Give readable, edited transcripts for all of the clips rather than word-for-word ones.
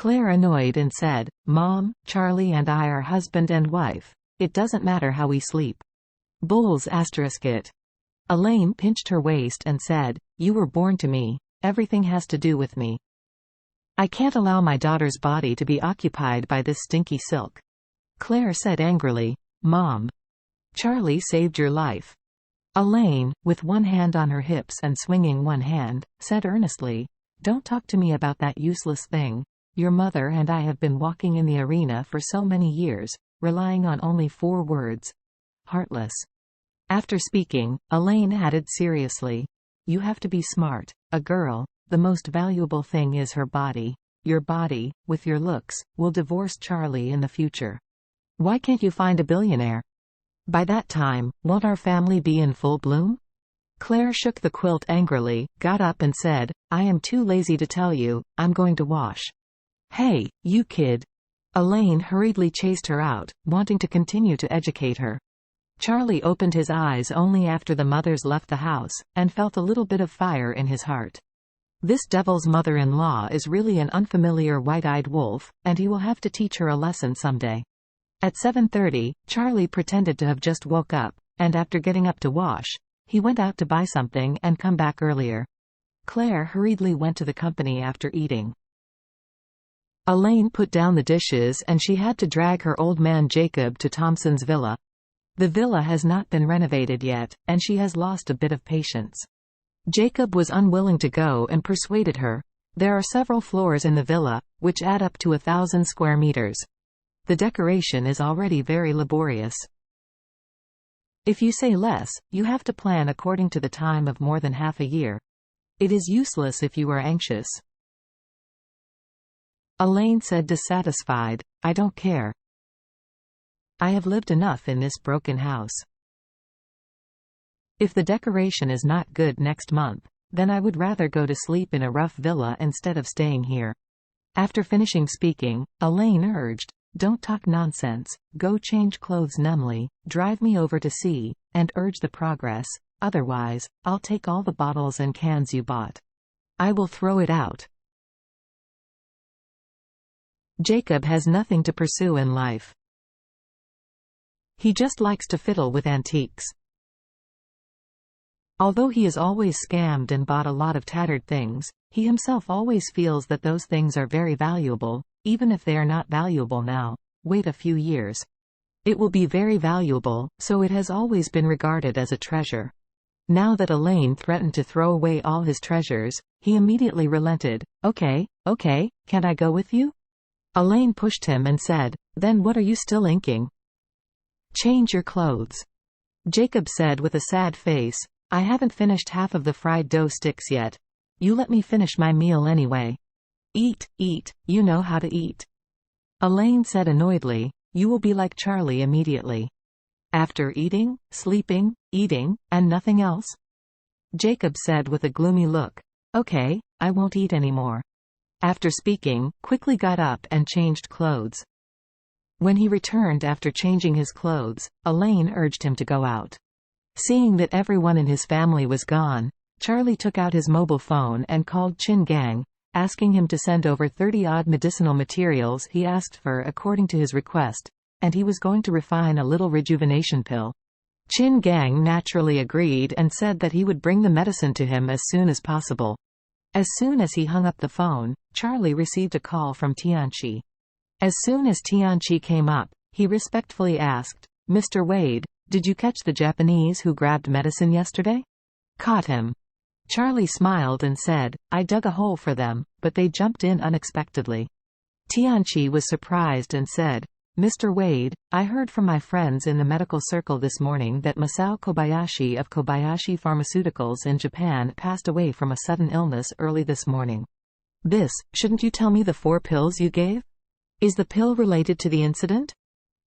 Claire annoyed and said, "Mom, Charlie and I are husband and wife. It doesn't matter how we sleep." Bulls asterisk it. Elaine pinched her waist and said, "You were born to me. Everything has to do with me. I can't allow my daughter's body to be occupied by this stinky silk." Claire said angrily, "Mom. Charlie saved your life." Elaine, with one hand on her hips and swinging one hand, said earnestly, "Don't talk to me about that useless thing. Your mother and I have been walking in the arena for so many years, relying on only 4 words. Heartless." After speaking, Elaine added seriously, "You have to be smart. A girl, the most valuable thing is her body. Your body, with your looks, will divorce Charlie in the future. Why can't you find a billionaire? By that time, won't our family be in full bloom?" Claire shook the quilt angrily, got up and said, "I am too lazy to tell you, I'm going to wash." "Hey, you kid." Elaine hurriedly chased her out, wanting to continue to educate her. Charlie opened his eyes only after the mothers left the house, and felt a little bit of fire in his heart. This devil's mother-in-law is really an unfamiliar white-eyed wolf, and he will have to teach her a lesson someday. At 7:30, Charlie pretended to have just woke up, and after getting up to wash, he went out to buy something and come back earlier. Claire hurriedly went to the company after eating. Elaine put down the dishes and she had to drag her old man Jacob to Thompson's villa. The villa has not been renovated yet, and she has lost a bit of patience. Jacob was unwilling to go and persuaded her. There are several floors in the villa, which add up to 1,000 square meters. The decoration is already very laborious. If you say less, you have to plan according to the time of more than half a year. It is useless if you are anxious. Elaine said dissatisfied, "I don't care. I have lived enough in this broken house. If the decoration is not good next month, then I would rather go to sleep in a rough villa instead of staying here." After finishing speaking, Elaine urged, "Don't talk nonsense, go change clothes numbly, drive me over to see, and urge the progress, otherwise, I'll take all the bottles and cans you bought. I will throw it out." Jacob has nothing to pursue in life. He just likes to fiddle with antiques. Although he is always scammed and bought a lot of tattered things, he himself always feels that those things are very valuable, even if they are not valuable now. Wait a few years. It will be very valuable, so it has always been regarded as a treasure. Now that Elaine threatened to throw away all his treasures, he immediately relented. Okay, can I go with you?" Elaine pushed him and said, "Then what are you still inking? Change your clothes." Jacob said with a sad face, "I haven't finished half of the fried dough sticks yet. You let me finish my meal anyway." Eat, you know how to eat." Elaine said annoyedly, "You will be like Charlie immediately. After eating, sleeping, eating, and nothing else?" Jacob said with a gloomy look, "Okay, I won't eat anymore." After speaking, quickly got up and changed clothes. When he returned after changing his clothes, Elaine urged him to go out. Seeing that everyone in his family was gone, Charlie took out his mobile phone and called Chin Gang, asking him to send over 30-odd medicinal materials he asked for according to his request, and he was going to refine a little rejuvenation pill. Chin Gang naturally agreed and said that he would bring the medicine to him as soon as possible. As soon as he hung up the phone, Charlie received a call from Tianchi. As soon as Tianchi came up, he respectfully asked, "Mr. Wade, did you catch the Japanese who grabbed medicine yesterday?" "Caught him." Charlie smiled and said, "I dug a hole for them, but they jumped in unexpectedly." Tianchi was surprised and said, "Mr. Wade, I heard from my friends in the medical circle this morning that Masao Kobayashi of Kobayashi Pharmaceuticals in Japan passed away from a sudden illness early this morning. Shouldn't you tell me the 4 pills you gave? Is the pill related to the incident?"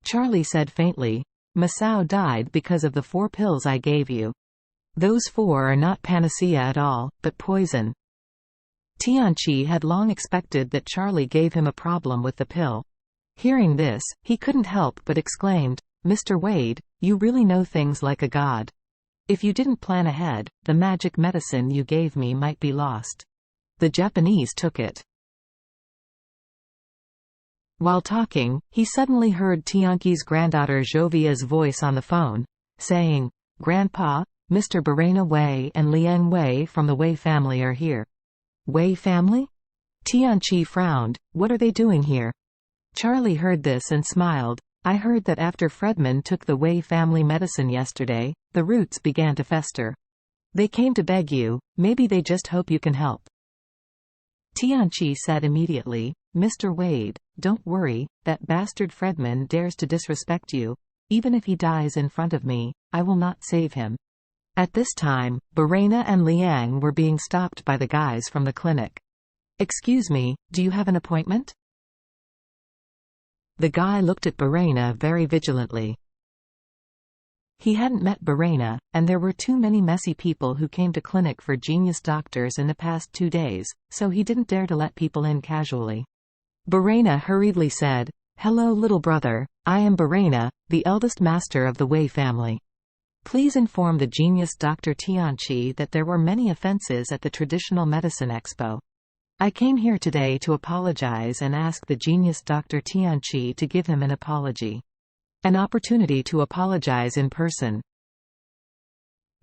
Charlie said faintly, "Masao died because of the 4 pills I gave you. Those 4 are not panacea at all, but poison." Tianchi had long expected that Charlie gave him a problem with the pill. Hearing this, he couldn't help but exclaimed, "Mr. Wade, you really know things like a god. If you didn't plan ahead, the magic medicine you gave me might be lost. The Japanese took it." While talking, he suddenly heard Tianqi's granddaughter Jovia's voice on the phone, saying, "Grandpa, Mr. Barena Wei and Liang Wei from the Wei family are here." Wei family? Tianqi frowned. What are they doing here? Charlie heard this and smiled. I heard that after Fredman took the Wei family medicine yesterday, the roots began to fester. They came to beg you, maybe they just hope you can help. Tianqi said immediately, "Mr. Wade, don't worry, that bastard Fredman dares to disrespect you. Even if he dies in front of me, I will not save him." At this time, Barena and Liang were being stopped by the guys from the clinic. "Excuse me, do you have an appointment?" The guy looked at Barena very vigilantly. He hadn't met Barena, and there were too many messy people who came to clinic for genius doctors in the past 2 days, so he didn't dare to let people in casually. Barena hurriedly said, "Hello little brother, I am Barena, the eldest master of the Wei family. Please inform the genius Dr. Tianqi that there were many offenses at the Traditional Medicine Expo. I came here today to apologize and ask the genius Dr. Tianqi to give him an apology. An opportunity to apologize in person."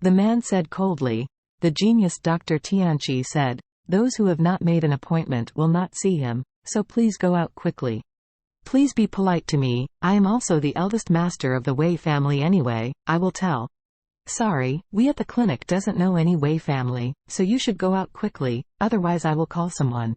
The man said coldly. The genius Dr. Tianqi said, "Those who have not made an appointment will not see him, so please go out quickly. Please be polite to me, I am also the eldest master of the Wei family anyway, I will tell. Sorry, we at the clinic doesn't know any Wei family, so you should go out quickly, otherwise I will call someone."